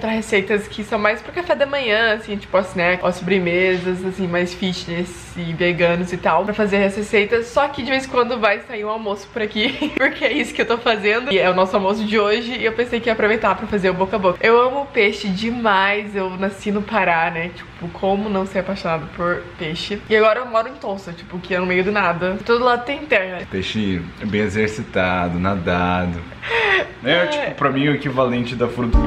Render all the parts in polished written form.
encontrar receitas que são mais pro café da manhã, assim, tipo assim, né, ó, sobremesas, assim, mais fitness e veganos e tal, pra fazer essas receitas. Só que de vez em quando vai sair um almoço por aqui, porque é isso que eu tô fazendo. E é o nosso almoço de hoje e eu pensei que ia aproveitar pra fazer o boca a boca. Eu amo peixe demais, eu nasci no Pará, né, tipo, como não ser apaixonado por peixe. E agora eu moro em Tulsa, tipo, que é no meio do nada. Todo lado tem terra. Peixe bem exercitado, nadado. É, tipo, pra mim o equivalente da fruta.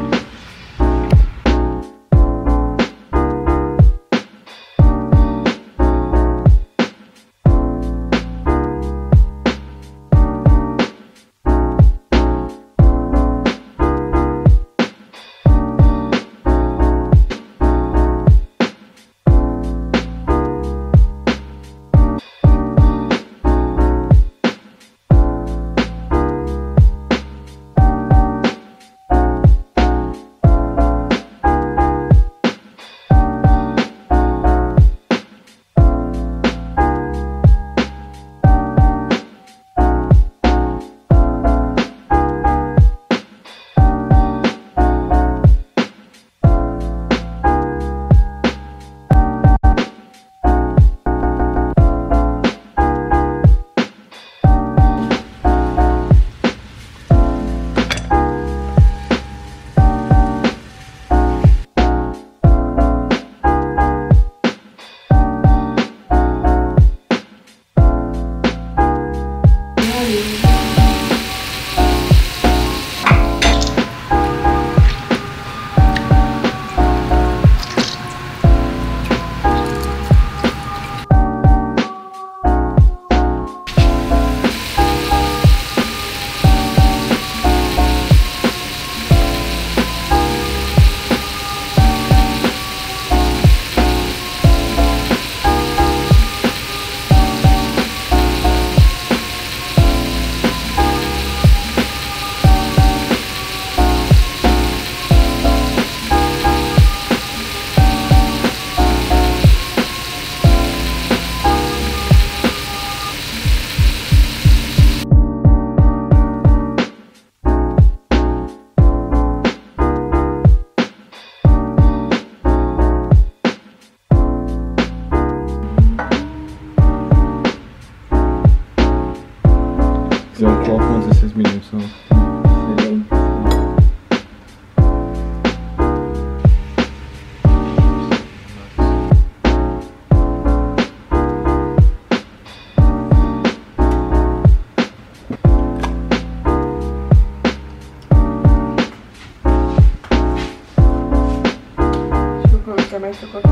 Eu coloco 16 minutos. Deixa eu colocar mais pra colocar.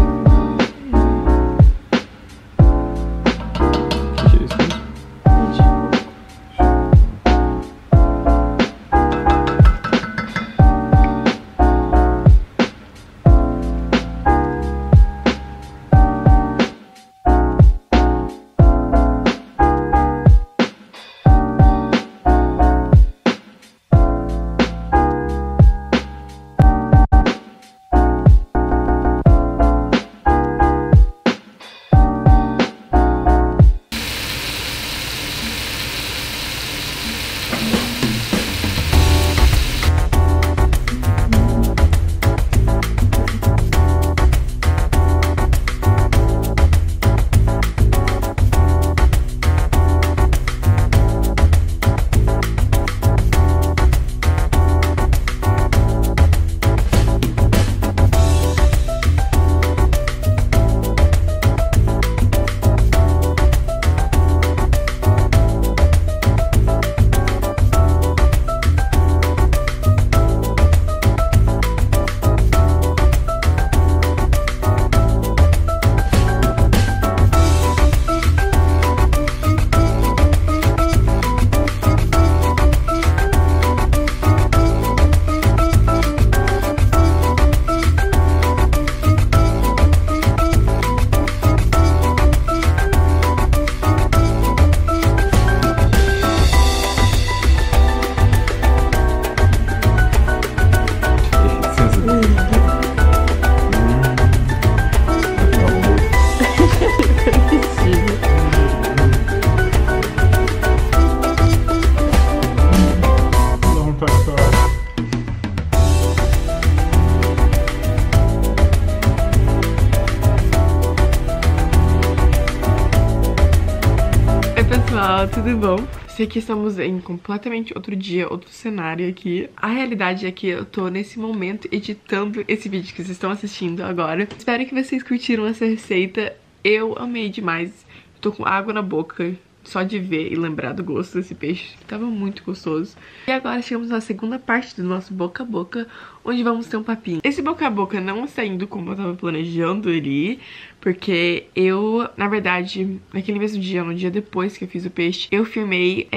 pessoal, tudo bom? Sei que estamos em completamente outro dia, outro cenário aqui. A realidade é que eu tô nesse momento editando esse vídeo que vocês estão assistindo agora. Espero que vocês curtiram essa receita. Eu amei demais. Tô com água na boca só de ver e lembrar do gosto desse peixe, que tava muito gostoso. E agora chegamos na segunda parte do nosso boca a boca, onde vamos ter um papinho. Esse boca a boca não está indo como eu tava planejando ele ir, porque eu, na verdade, naquele mesmo dia, no dia depois que eu fiz o peixe, eu filmei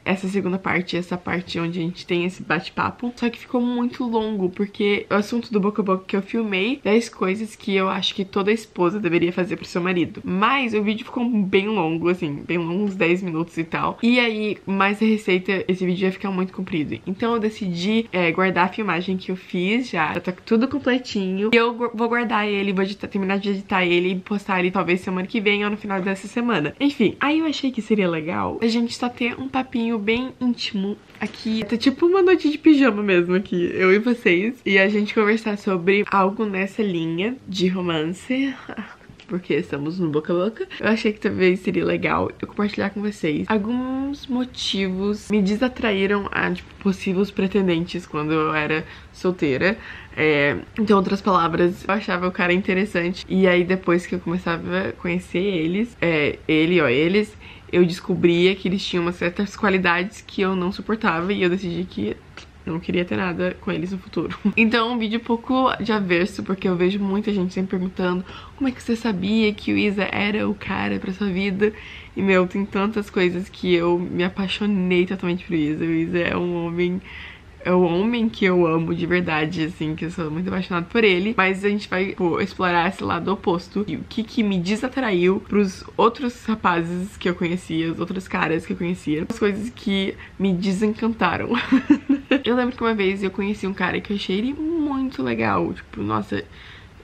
essa segunda parte, essa parte onde a gente tem esse bate-papo. Só que ficou muito longo, porque o assunto do boca a boca que eu filmei, 10 coisas que eu acho que toda esposa deveria fazer pro seu marido. Mas o vídeo ficou bem longo, assim, bem longo, uns 10 minutos e tal. E aí, mais a receita, esse vídeo ia ficar muito comprido. Então eu decidi guardar a filmagem que eu fiz já tá tudo completinho. E eu vou guardar ele, vou terminar de editar ele e postar ele talvez semana que vem ou no final dessa semana. Enfim, aí eu achei que seria legal a gente só ter um papinho bem íntimo aqui. Tá tipo uma noite de pijama mesmo aqui, eu e vocês. E a gente conversar sobre algo nessa linha de romance, porque estamos no boca a boca. Eu achei que talvez seria legal eu compartilhar com vocês alguns motivos me desatraíram a, tipo, possíveis pretendentes quando eu era solteira. Então, outras palavras, eu achava o cara interessante. E aí, depois que eu começava a conhecer eles, eles, eu descobria que eles tinham umas certas qualidades que eu não suportava. E eu decidi que eu não queria ter nada com eles no futuro. Então, um vídeo um pouco de avesso, porque eu vejo muita gente sempre perguntando como é que você sabia que o Isa era o cara pra sua vida. E, meu, tem tantas coisas que eu me apaixonei totalmente por Isa. O Isa é um homem... É o homem que eu amo de verdade, assim, que eu sou muito apaixonada por ele. Mas a gente vai, pô, explorar esse lado oposto. E o que me desatraiu pros outros rapazes que eu conhecia, os outros caras que eu conhecia. As coisas que me desencantaram. Eu lembro que uma vez eu conheci um cara que eu achei ele muito legal. Tipo, nossa,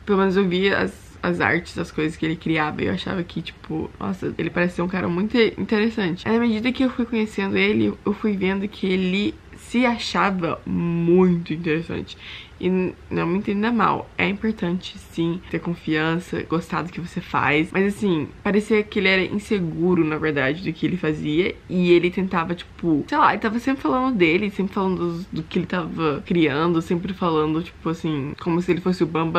pelo menos eu via as artes, as coisas que ele criava, e eu achava que, tipo, nossa, ele parecia um cara muito interessante. Aí, à medida que eu fui conhecendo ele, eu fui vendo que ele se achava muito interessante. E não me entenda mal, é importante sim ter confiança, gostar do que você faz, mas assim, parecia que ele era inseguro, na verdade, do que ele fazia. E ele tentava, tipo, sei lá, ele tava sempre falando dele, sempre falando do que ele tava criando, sempre falando, tipo assim, como se ele fosse o bam,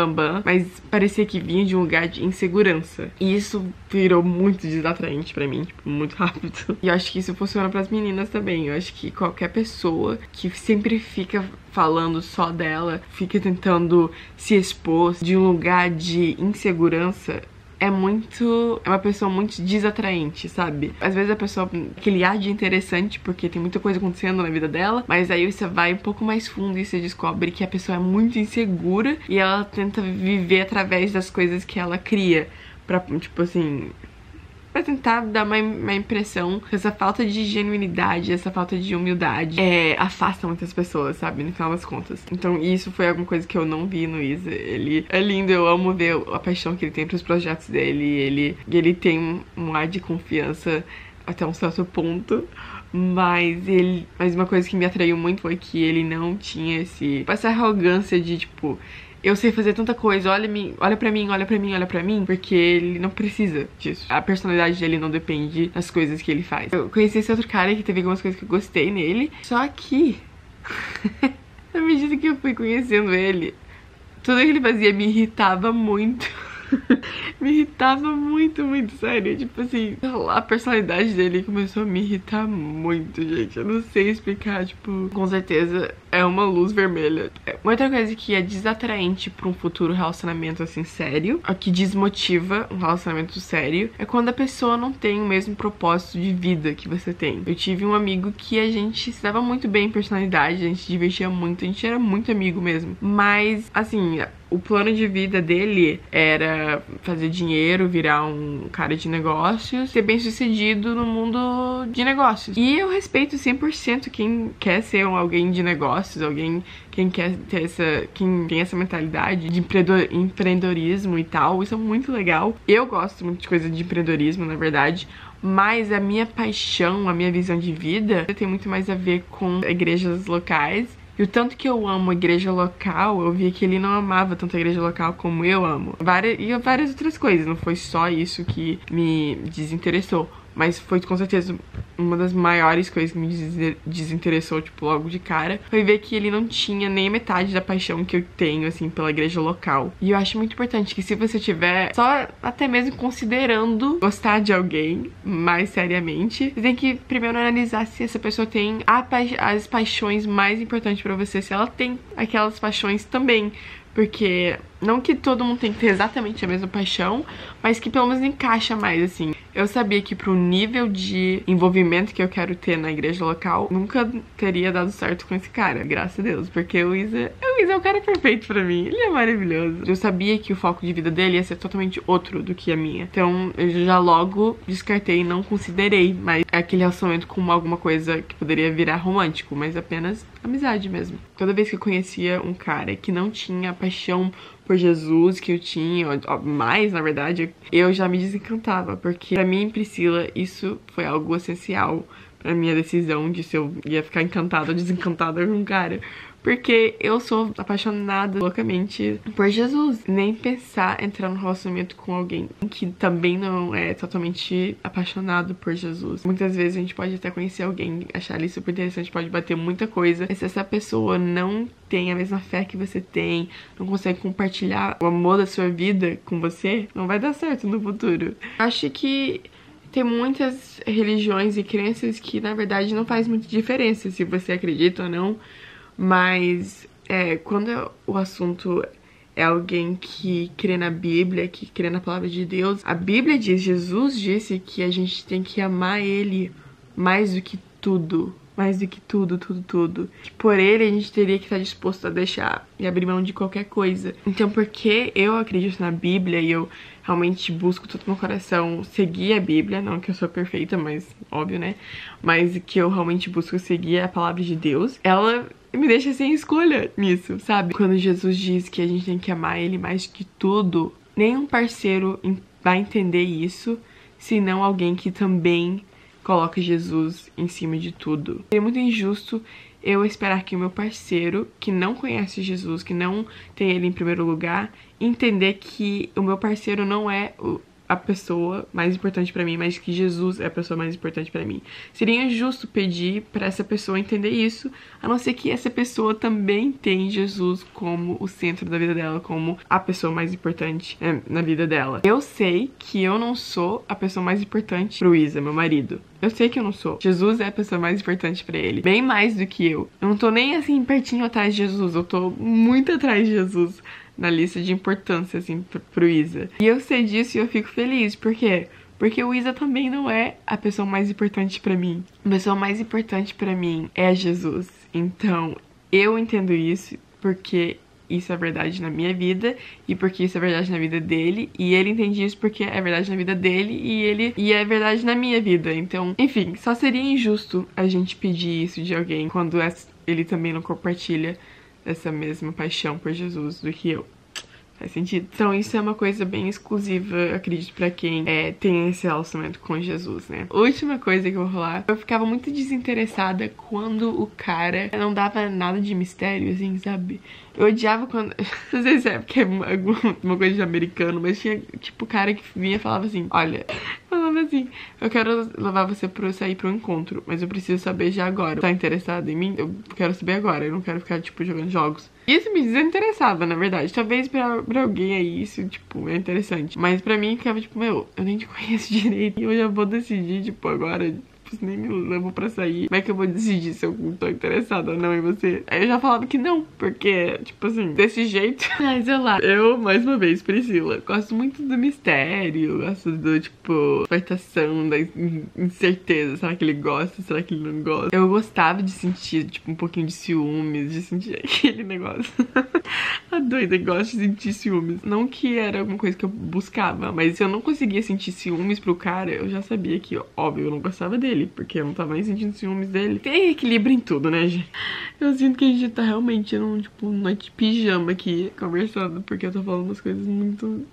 mas parecia que vinha de um lugar de insegurança. E isso virou muito desatraente pra mim, tipo, muito rápido. E eu acho que isso funciona pras meninas também. Eu acho que qualquer pessoa que sempre fica falando só dela, fica tentando se expor de um lugar de insegurança, é uma pessoa muito desatraente, sabe? Às vezes a pessoa, aquele ar de interessante, porque tem muita coisa acontecendo na vida dela, mas aí você vai um pouco mais fundo e você descobre que a pessoa é muito insegura e ela tenta viver através das coisas que ela cria, pra, tipo assim, pra tentar dar uma impressão que essa falta de genuinidade, essa falta de humildade afasta muitas pessoas, sabe? No final das contas. Então isso foi alguma coisa que eu não vi no Isa. Ele é lindo, eu amo ver a paixão que ele tem pros projetos dele. Ele tem um ar de confiança até um certo ponto. Mas uma coisa que me atraiu muito foi que ele não tinha essa arrogância de, tipo, eu sei fazer tanta coisa, olha pra mim, porque ele não precisa disso. A personalidade dele não depende das coisas que ele faz. Eu conheci esse outro cara que teve algumas coisas que eu gostei nele, só que à medida que eu fui conhecendo ele, tudo que ele fazia me irritava muito. Me irritava muito, sério. Tipo assim, a personalidade dele começou a me irritar muito, gente. Eu não sei explicar, tipo, com certeza é uma luz vermelha. Uma outra coisa que é desatraente pra um futuro relacionamento, assim, sério, o que desmotiva um relacionamento sério, é quando a pessoa não tem o mesmo propósito de vida que você tem. Eu tive um amigo que a gente se dava muito bem em personalidade, a gente se divertia muito, a gente era muito amigo mesmo. Mas, assim, o plano de vida dele era fazer dinheiro, virar um cara de negócios, ser bem sucedido no mundo de negócios. E eu respeito 100% quem quer ser alguém de negócios, quem quer ter quem tem essa mentalidade de empreendedorismo e tal. Isso é muito legal. Eu gosto muito de coisa de empreendedorismo, na verdade. Mas a minha paixão, a minha visão de vida tem muito mais a ver com igrejas locais. E o tanto que eu amo a igreja local, eu vi que ele não amava tanto a igreja local como eu amo. E várias outras coisas, não foi só isso que me desinteressou. mas foi com certeza uma das maiores coisas que me desinteressou, tipo, logo de cara, foi ver que ele não tinha nem metade da paixão que eu tenho, assim, pela igreja local. E eu acho muito importante que se você tiver só até mesmo considerando gostar de alguém mais seriamente, você tem que primeiro analisar se essa pessoa tem as paixões mais importantes pra você, se ela tem aquelas paixões também. Porque não que todo mundo tem que ter exatamente a mesma paixão, mas que pelo menos encaixa mais, assim. Eu sabia que pro nível de envolvimento que eu quero ter na igreja local, nunca teria dado certo com esse cara, graças a Deus. Porque o Isa é o cara perfeito pra mim, ele é maravilhoso. Eu sabia que o foco de vida dele ia ser totalmente outro do que a minha. Então eu já logo descartei e não considerei mais aquele relacionamento com alguma coisa que poderia virar romântico, mas apenas amizade mesmo. Toda vez que eu conhecia um cara que não tinha paixão por Jesus que eu tinha, mais na verdade, eu já me desencantava, porque pra mim, Priscila, isso foi algo essencial pra minha decisão de se eu ia ficar encantada ou desencantada com um cara. Porque eu sou apaixonada loucamente por Jesus. Nem pensar em entrar num relacionamento com alguém que também não é totalmente apaixonado por Jesus. Muitas vezes a gente pode até conhecer alguém, achar ele super interessante, pode bater muita coisa. Mas se essa pessoa não tem a mesma fé que você tem, não consegue compartilhar o amor da sua vida com você, não vai dar certo no futuro. Acho que tem muitas religiões e crenças que, na verdade, não faz muita diferença se você acredita ou não. Mas quando o assunto é alguém que crê na Bíblia, que crê na palavra de Deus, a Bíblia diz, Jesus disse que a gente tem que amar ele mais do que tudo. Mais do que tudo. Que por ele a gente teria que estar disposto a deixar e abrir mão de qualquer coisa. Então, porque eu acredito na Bíblia e eu realmente busco todo o meu coração seguir a Bíblia, não que eu sou perfeita, mas óbvio, né? Mas que eu realmente busco seguir a palavra de Deus, ela me deixa sem escolha nisso, sabe? Quando Jesus diz que a gente tem que amar ele mais que tudo, nenhum parceiro vai entender isso, senão alguém que também coloca Jesus em cima de tudo. É muito injusto eu esperar que o meu parceiro, que não conhece Jesus, que não tem ele em primeiro lugar, entender que o meu parceiro não é a pessoa mais importante pra mim, mas que Jesus é a pessoa mais importante pra mim. Seria injusto pedir pra essa pessoa entender isso, a não ser que essa pessoa também tem Jesus como o centro da vida dela, como a pessoa mais importante na vida dela. Eu sei que eu não sou a pessoa mais importante pro Isa, meu marido. Eu sei que eu não sou. Jesus é a pessoa mais importante pra ele. Bem mais do que eu. Eu não tô nem assim pertinho atrás de Jesus. Eu tô muito atrás de Jesus na lista de importância, assim, pro Isa. E eu sei disso e eu fico feliz. Por quê? Porque o Isa também não é a pessoa mais importante pra mim. A pessoa mais importante pra mim é Jesus. Então, eu entendo isso porque isso é verdade na minha vida e porque isso é verdade na vida dele, e ele entende isso porque é verdade na vida dele e é verdade na minha vida. Então, enfim, só seria injusto a gente pedir isso de alguém quando ele também não compartilha essa mesma paixão por Jesus do que eu. Faz sentido? Então isso é uma coisa bem exclusiva, eu acredito, pra quem tem esse relacionamento com Jesus, né? Última coisa que eu vou falar, eu ficava muito desinteressada quando o cara não dava nada de mistério, assim, sabe? Eu odiava quando... Não sei se é porque é uma coisa de americano, mas tinha, tipo, cara que vinha e falava assim, olha... Falava assim, eu quero levar você pra sair pra um encontro, mas eu preciso saber já agora. Tá interessado em mim? Eu quero saber agora, eu não quero ficar, tipo, jogando jogos. Isso me desinteressava, na verdade. Talvez pra alguém aí isso, tipo, é interessante. Mas pra mim ficava, tipo, meu, eu nem te conheço direito e eu já vou decidir, tipo, agora... Você nem me levou pra sair. Como é que eu vou decidir se eu tô interessada ou não em você? Aí eu já falava que não, porque, tipo assim, desse jeito. Mas sei lá, eu, mais uma vez, Priscila, gosto muito do mistério, gosto do, tipo, expectação, da incerteza. Será que ele gosta? Será que ele não gosta? Eu gostava de sentir, tipo, um pouquinho de ciúmes, de sentir aquele negócio. A doida gosta de sentir ciúmes. Não que era alguma coisa que eu buscava, mas se eu não conseguia sentir ciúmes pro cara, eu já sabia que, óbvio, eu não gostava dele, porque eu não tava nem sentindo ciúmes dele. Tem equilíbrio em tudo, né, gente? Eu sinto que a gente tá realmente num, tipo, noite de pijama aqui, conversando, porque eu tô falando umas coisas muito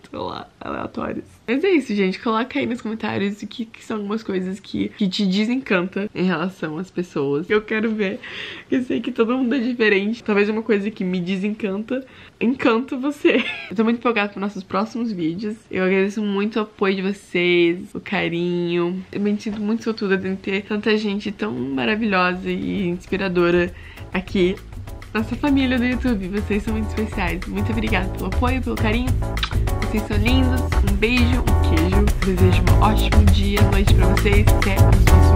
sei lá, aleatórios. Mas é isso, gente. Coloca aí nos comentários o que são algumas coisas que te desencanta em relação às pessoas. Eu quero ver. Eu sei que todo mundo é diferente. Talvez uma coisa que me desencanta, encanta você. Eu tô muito empolgada para nossos próximos vídeos. Eu agradeço muito o apoio de vocês, o carinho. Eu me sinto muito sortuda de ter tanta gente tão maravilhosa e inspiradora aqui. Nossa família do YouTube, vocês são muito especiais. Muito obrigada pelo apoio, pelo carinho. Vocês são lindos. Um beijo, um queijo. Desejo um ótimo dia, noite pra vocês. Até os próximos